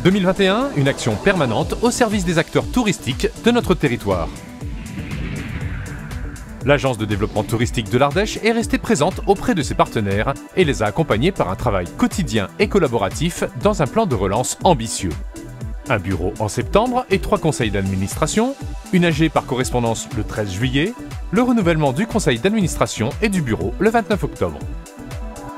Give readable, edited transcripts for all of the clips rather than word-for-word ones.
2021, une action permanente au service des acteurs touristiques de notre territoire. L'Agence de développement touristique de l'Ardèche est restée présente auprès de ses partenaires et les a accompagnés par un travail quotidien et collaboratif dans un plan de relance ambitieux. Un bureau en septembre et 3 conseils d'administration, une AG par correspondance le 13 juillet, le renouvellement du conseil d'administration et du bureau le 29 octobre.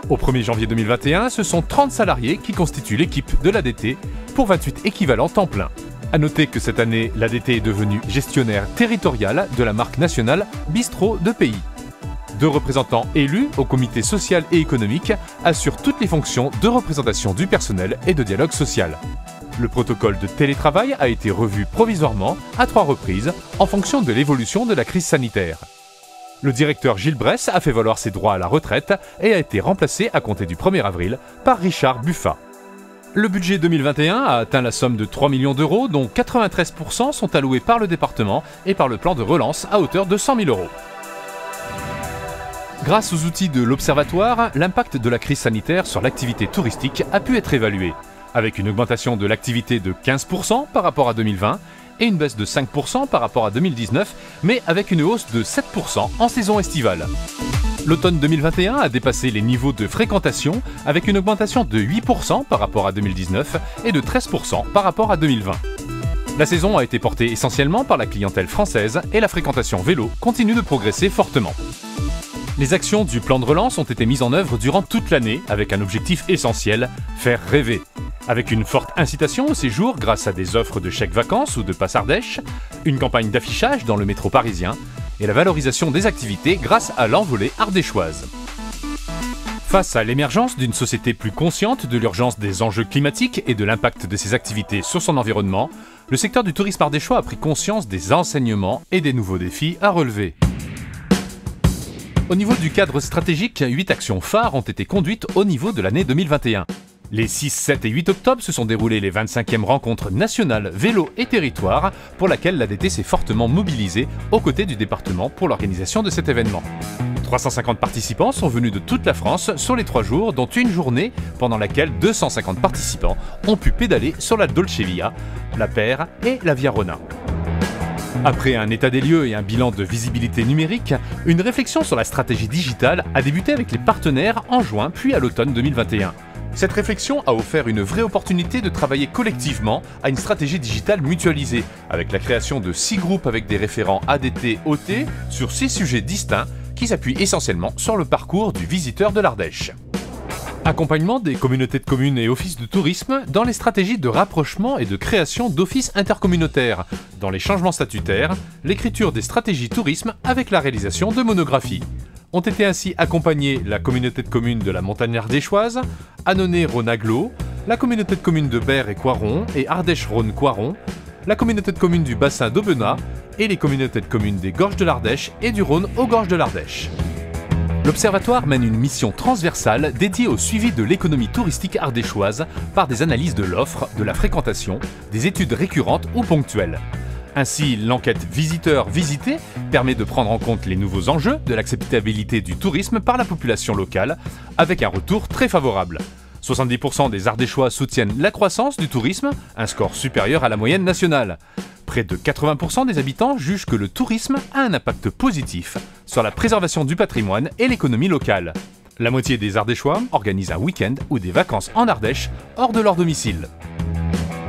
Au 1er janvier 2021, ce sont 30 salariés qui constituent l'équipe de l'ADT pour 28 équivalents temps plein. A noter que cette année, l'ADT est devenue gestionnaire territorial de la marque nationale Bistrot de Pays. 2 représentants élus au comité social et économique assurent toutes les fonctions de représentation du personnel et de dialogue social. Le protocole de télétravail a été revu provisoirement à 3 reprises en fonction de l'évolution de la crise sanitaire. Le directeur Gilles Bresse a fait valoir ses droits à la retraite et a été remplacé à compter du 1er avril par Richard Buffat. Le budget 2021 a atteint la somme de 3 millions d'euros, dont 93% sont alloués par le département et par le plan de relance à hauteur de 100 000 euros. Grâce aux outils de l'Observatoire, l'impact de la crise sanitaire sur l'activité touristique a pu être évalué, avec une augmentation de l'activité de 15% par rapport à 2020 et une baisse de 5% par rapport à 2019, mais avec une hausse de 7% en saison estivale. L'automne 2021 a dépassé les niveaux de fréquentation avec une augmentation de 8% par rapport à 2019 et de 13% par rapport à 2020. La saison a été portée essentiellement par la clientèle française et la fréquentation vélo continue de progresser fortement. Les actions du plan de relance ont été mises en œuvre durant toute l'année avec un objectif essentiel, faire rêver. Avec une forte incitation au séjour grâce à des offres de chèques vacances ou de passe Ardèche, une campagne d'affichage dans le métro parisien et la valorisation des activités grâce à l'envolée ardéchoise. Face à l'émergence d'une société plus consciente de l'urgence des enjeux climatiques et de l'impact de ses activités sur son environnement, le secteur du tourisme ardéchois a pris conscience des enseignements et des nouveaux défis à relever. Au niveau du cadre stratégique, 8 actions phares ont été conduites au niveau de l'année 2021. Les 6, 7 et 8 octobre se sont déroulées les 25e rencontres nationales vélo et territoire pour laquelle l'ADT s'est fortement mobilisée aux côtés du département pour l'organisation de cet événement. 350 participants sont venus de toute la France sur les 3 jours, dont une journée pendant laquelle 250 participants ont pu pédaler sur la Dolce Via, la Paire et la Via Rona. Après un état des lieux et un bilan de visibilité numérique, une réflexion sur la stratégie digitale a débuté avec les partenaires en juin puis à l'automne 2021. Cette réflexion a offert une vraie opportunité de travailler collectivement à une stratégie digitale mutualisée, avec la création de 6 groupes avec des référents ADT-OT sur 6 sujets distincts qui s'appuient essentiellement sur le parcours du visiteur de l'Ardèche. Accompagnement des communautés de communes et offices de tourisme dans les stratégies de rapprochement et de création d'offices intercommunautaires, dans les changements statutaires, l'écriture des stratégies tourisme avec la réalisation de monographies. Ont été ainsi accompagnés la communauté de communes de la Montagne ardéchoise, Annonay-Rhône-Aglo, la communauté de communes de Berre et Coiron et Ardèche-Rhône-Coiron, la communauté de communes du bassin d'Aubenas et les communautés de communes des Gorges de l'Ardèche et du Rhône aux Gorges de l'Ardèche. L'Observatoire mène une mission transversale dédiée au suivi de l'économie touristique ardéchoise par des analyses de l'offre, de la fréquentation, des études récurrentes ou ponctuelles. Ainsi, l'enquête visiteur-visité permet de prendre en compte les nouveaux enjeux de l'acceptabilité du tourisme par la population locale, avec un retour très favorable. 70% des Ardéchois soutiennent la croissance du tourisme, un score supérieur à la moyenne nationale. Près de 80% des habitants jugent que le tourisme a un impact positif sur la préservation du patrimoine et l'économie locale. La moitié des Ardéchois organisent un week-end ou des vacances en Ardèche hors de leur domicile.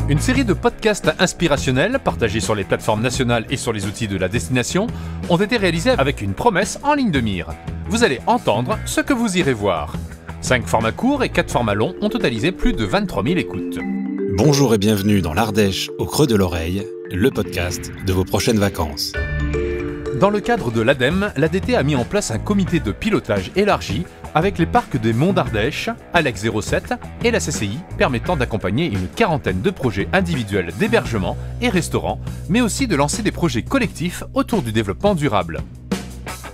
Une série de podcasts inspirationnels partagés sur les plateformes nationales et sur les outils de la destination ont été réalisés avec une promesse en ligne de mire. Vous allez entendre ce que vous irez voir. 5 formats courts et 4 formats longs ont totalisé plus de 23 000 écoutes. Bonjour et bienvenue dans l'Ardèche au creux de l'oreille, le podcast de vos prochaines vacances. Dans le cadre de l'ADEME, l'ADT a mis en place un comité de pilotage élargi avec les parcs des Monts d'Ardèche, Alex 07 et la CCI permettant d'accompagner une 40aine de projets individuels d'hébergement et restaurants, mais aussi de lancer des projets collectifs autour du développement durable.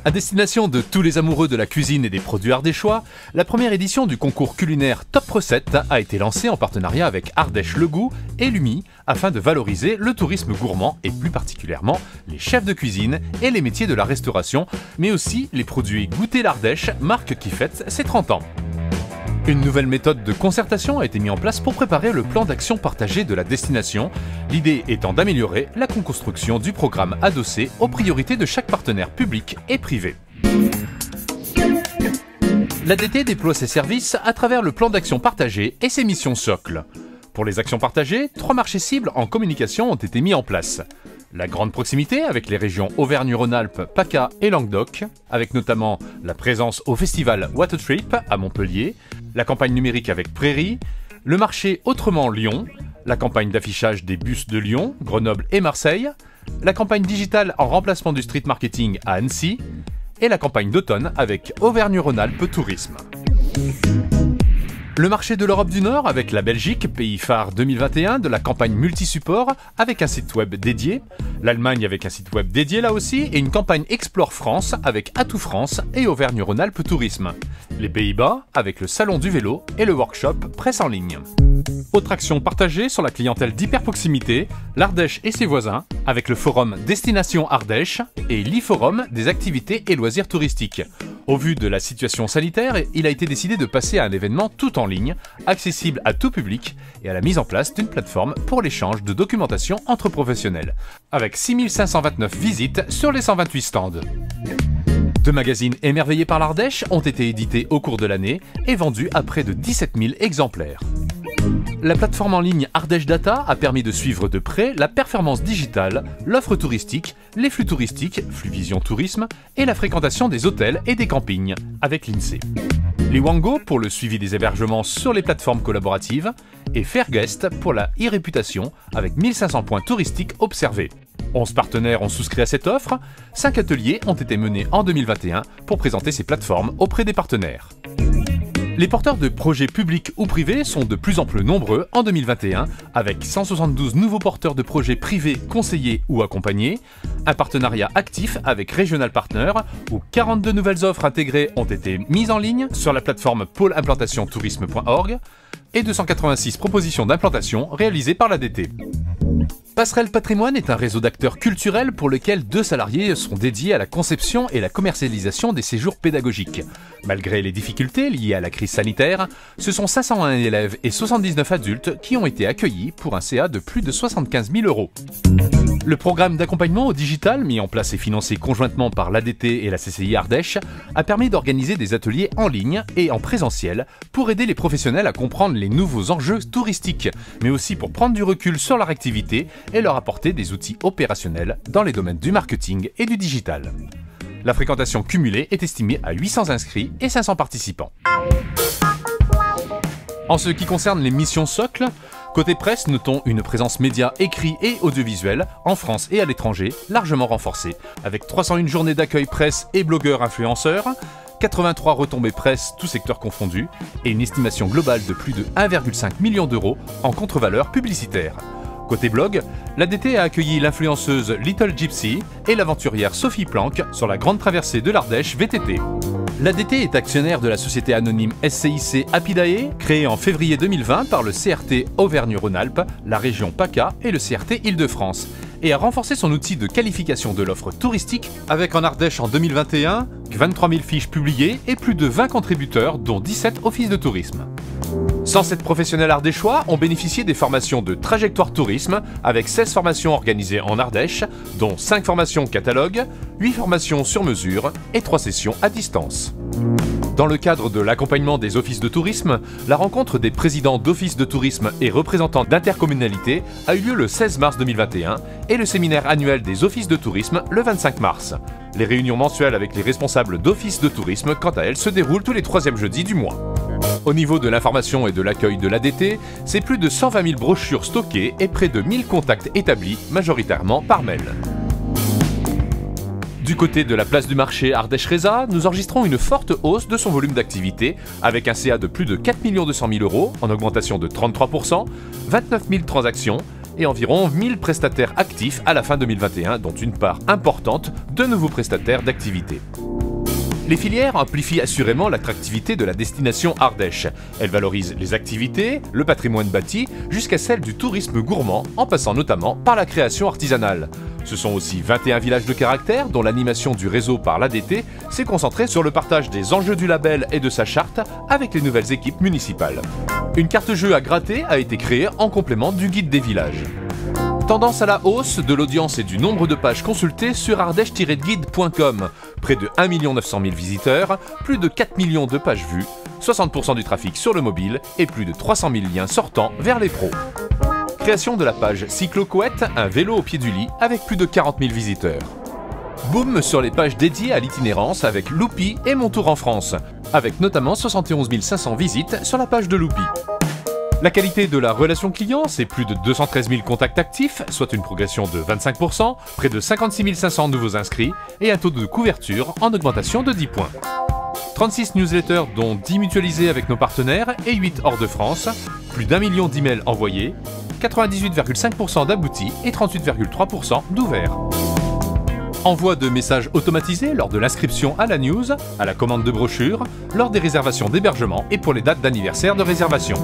À destination de tous les amoureux de la cuisine et des produits ardéchois, la première édition du concours culinaire Top Recettes a été lancée en partenariat avec Ardèche Le Goût et Lumi afin de valoriser le tourisme gourmand et plus particulièrement les chefs de cuisine et les métiers de la restauration, mais aussi les produits Goûter l'Ardèche, marque qui fête ses 30 ans. Une nouvelle méthode de concertation a été mise en place pour préparer le plan d'action partagé de la destination, l'idée étant d'améliorer la co-construction du programme adossé aux priorités de chaque partenaire public et privé. L'ADT déploie ses services à travers le plan d'action partagé et ses missions socles. Pour les actions partagées, 3 marchés cibles en communication ont été mis en place. La grande proximité avec les régions Auvergne-Rhône-Alpes, PACA et Languedoc, avec notamment la présence au festival Watertrip à Montpellier, la campagne numérique avec Prairie, le marché Autrement Lyon, la campagne d'affichage des bus de Lyon, Grenoble et Marseille, la campagne digitale en remplacement du street marketing à Annecy et la campagne d'automne avec Auvergne-Rhône-Alpes Tourisme. Le marché de l'Europe du Nord avec la Belgique, pays phare 2021 de la campagne multi-support avec un site web dédié, l'Allemagne avec un site web dédié là aussi et une campagne Explore France avec Atout France et Auvergne-Rhône-Alpes Tourisme. Les Pays-Bas avec le Salon du Vélo et le workshop Presse en ligne. Autre action partagée sur la clientèle d'hyperproximité, l'Ardèche et ses voisins avec le forum Destination Ardèche et l'e-forum des activités et loisirs touristiques. Au vu de la situation sanitaire, il a été décidé de passer à un événement tout en ligne, accessible à tout public et à la mise en place d'une plateforme pour l'échange de documentation entre professionnels, avec 6529 visites sur les 128 stands. 2 magazines émerveillés par l'Ardèche ont été édités au cours de l'année et vendus à près de 17 000 exemplaires. La plateforme en ligne Ardèche Data a permis de suivre de près la performance digitale, l'offre touristique, les flux touristiques, Fluvision Tourisme, et la fréquentation des hôtels et des campings, avec l'INSEE. Les Wango pour le suivi des hébergements sur les plateformes collaboratives, et Fairguest pour la e-réputation, avec 1500 points touristiques observés. 11 partenaires ont souscrit à cette offre, 5 ateliers ont été menés en 2021 pour présenter ces plateformes auprès des partenaires. Les porteurs de projets publics ou privés sont de plus en plus nombreux en 2021, avec 172 nouveaux porteurs de projets privés conseillés ou accompagnés, un partenariat actif avec Regional Partner, où 42 nouvelles offres intégrées ont été mises en ligne sur la plateforme pôleimplantationtourisme.org, et 286 propositions d'implantation réalisées par l'ADT. Passerelle Patrimoine est un réseau d'acteurs culturels pour lequel 2 salariés sont dédiés à la conception et la commercialisation des séjours pédagogiques. Malgré les difficultés liées à la crise sanitaire, ce sont 501 élèves et 79 adultes qui ont été accueillis pour un CA de plus de 75 000 €. Le programme d'accompagnement au digital, mis en place et financé conjointement par l'ADT et la CCI Ardèche, a permis d'organiser des ateliers en ligne et en présentiel pour aider les professionnels à comprendre les nouveaux enjeux touristiques, mais aussi pour prendre du recul sur leur activité et leur apporter des outils opérationnels dans les domaines du marketing et du digital. La fréquentation cumulée est estimée à 800 inscrits et 500 participants. En ce qui concerne les missions socles, côté presse, notons une présence média écrit et audiovisuelle en France et à l'étranger largement renforcée, avec 301 journées d'accueil presse et blogueurs influenceurs, 83 retombées presse, tous secteurs confondus, et une estimation globale de plus de 1,5 million € en contre-valeur publicitaire. Côté blog, l'ADT a accueilli l'influenceuse Little Gypsy et l'aventurière Sophie Planck sur la grande traversée de l'Ardèche VTT. L'ADT est actionnaire de la société anonyme SCIC Apidae, créée en février 2020 par le CRT Auvergne-Rhône-Alpes, la région PACA et le CRT Île-de-France, et a renforcé son outil de qualification de l'offre touristique avec en Ardèche en 2021 23 000 fiches publiées et plus de 20 contributeurs, dont 17 offices de tourisme. 107 professionnels ardéchois ont bénéficié des formations de Trajectoire Tourisme avec 16 formations organisées en Ardèche, dont 5 formations catalogue, 8 formations sur mesure et 3 sessions à distance. Dans le cadre de l'accompagnement des offices de tourisme, la rencontre des présidents d'offices de tourisme et représentants d'intercommunalités a eu lieu le 16 mars 2021 et le séminaire annuel des offices de tourisme le 25 mars. Les réunions mensuelles avec les responsables d'offices de tourisme, quant à elles, se déroulent tous les 3e jeudis du mois. Au niveau de l'information et de l'accueil de l'ADT, c'est plus de 120 000 brochures stockées et près de 1000 contacts établis, majoritairement par mail. Du côté de la place du marché Ardèche-Reza, nous enregistrons une forte hausse de son volume d'activité, avec un CA de plus de 4 200 000 €, en augmentation de 33%, 29 000 transactions et environ 1000 prestataires actifs à la fin 2021, dont une part importante de nouveaux prestataires d'activité. Les filières amplifient assurément l'attractivité de la destination Ardèche. Elles valorisent les activités, le patrimoine bâti, jusqu'à celle du tourisme gourmand, en passant notamment par la création artisanale. Ce sont aussi 21 villages de caractère dont l'animation du réseau par l'ADT s'est concentrée sur le partage des enjeux du label et de sa charte avec les nouvelles équipes municipales. Une carte-jeu à gratter a été créée en complément du guide des villages. Tendance à la hausse de l'audience et du nombre de pages consultées sur ardèche-guide.com. Près de 1 900 000 visiteurs, plus de 4 millions de pages vues, 60% du trafic sur le mobile et plus de 300 000 liens sortant vers les pros. Création de la page Cyclo-Couette, un vélo au pied du lit avec plus de 40 000 visiteurs. Boom sur les pages dédiées à l'itinérance avec Loupi et Mon Tour en France, avec notamment 71 500 visites sur la page de Loupi. La qualité de la relation client, c'est plus de 213 000 contacts actifs, soit une progression de 25%, près de 56 500 nouveaux inscrits et un taux de couverture en augmentation de 10 points. 36 newsletters dont 10 mutualisés avec nos partenaires et 8 hors de France, plus d'1 million d'emails envoyés, 98,5% d'aboutis et 38,3% d'ouverts. Envoi de messages automatisés lors de l'inscription à la news, à la commande de brochures, lors des réservations d'hébergement et pour les dates d'anniversaire de réservation.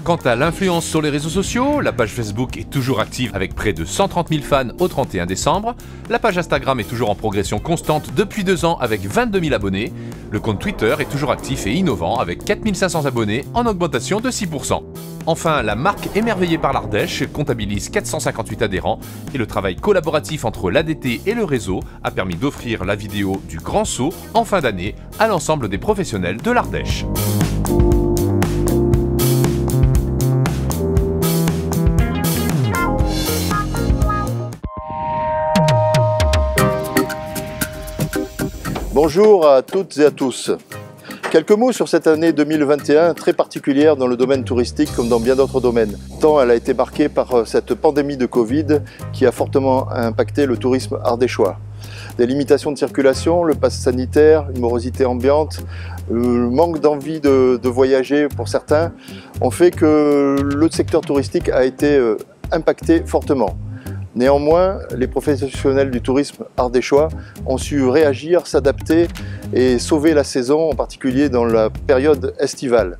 Quant à l'influence sur les réseaux sociaux, la page Facebook est toujours active avec près de 130 000 fans au 31 décembre. La page Instagram est toujours en progression constante depuis 2 ans avec 22 000 abonnés. Le compte Twitter est toujours actif et innovant avec 4 500 abonnés en augmentation de 6%. Enfin, la marque émerveillée par l'Ardèche comptabilise 458 adhérents et le travail collaboratif entre l'ADT et le réseau a permis d'offrir la vidéo du Grand Saut en fin d'année à l'ensemble des professionnels de l'Ardèche. Bonjour à toutes et à tous. Quelques mots sur cette année 2021 très particulière dans le domaine touristique comme dans bien d'autres domaines. Tant elle a été marquée par cette pandémie de Covid qui a fortement impacté le tourisme ardéchois. Des limitations de circulation, le pass sanitaire, une morosité ambiante, le manque d'envie de voyager pour certains ont fait que le secteur touristique a été impacté fortement. Néanmoins, les professionnels du tourisme ardéchois ont su réagir, s'adapter et sauver la saison, en particulier dans la période estivale.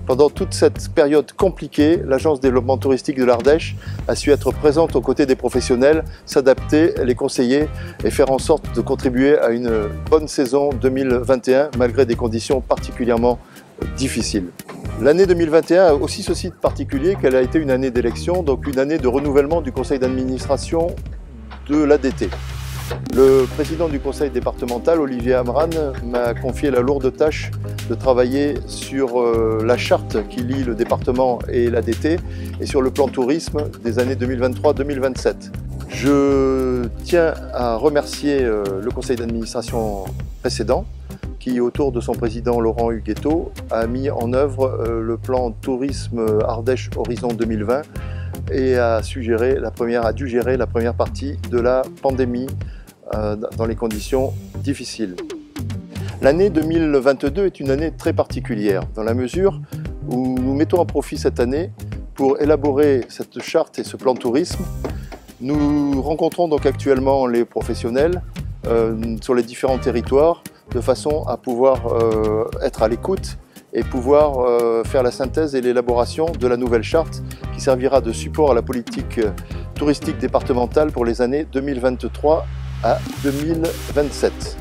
Pendant toute cette période compliquée, l'Agence de développement touristique de l'Ardèche a su être présente aux côtés des professionnels, s'adapter, les conseiller et faire en sorte de contribuer à une bonne saison 2021 malgré des conditions particulièrement difficiles. L'année 2021 a aussi ceci de particulier qu'elle a été une année d'élection, donc une année de renouvellement du conseil d'administration de l'ADT. Le président du conseil départemental, Olivier Amran, m'a confié la lourde tâche de travailler sur la charte qui lie le département et l'ADT et sur le plan tourisme des années 2023-2027. Je tiens à remercier le conseil d'administration précédent qui, autour de son président Laurent Huguetto, a mis en œuvre le plan tourisme Ardèche Horizon 2020 et a dû gérer la première partie de la pandémie dans les conditions difficiles. L'année 2022 est une année très particulière dans la mesure où nous mettons à profit cette année pour élaborer cette charte et ce plan tourisme. Nous rencontrons donc actuellement les professionnels sur les différents territoires de façon à pouvoir être à l'écoute et pouvoir faire la synthèse et l'élaboration de la nouvelle charte qui servira de support à la politique touristique départementale pour les années 2023 à 2027.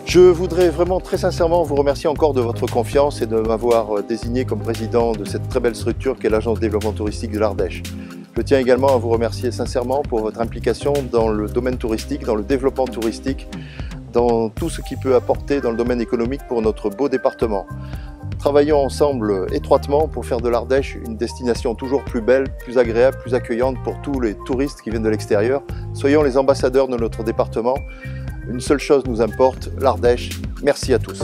Je voudrais vraiment très sincèrement vous remercier encore de votre confiance et de m'avoir désigné comme président de cette très belle structure qu'est l'Agence de développement touristique de l'Ardèche. Je tiens également à vous remercier sincèrement pour votre implication dans le domaine touristique, dans le développement touristique, dans tout ce qui peut apporter dans le domaine économique pour notre beau département. Travaillons ensemble étroitement pour faire de l'Ardèche une destination toujours plus belle, plus agréable, plus accueillante pour tous les touristes qui viennent de l'extérieur. Soyons les ambassadeurs de notre département. Une seule chose nous importe, l'Ardèche. Merci à tous.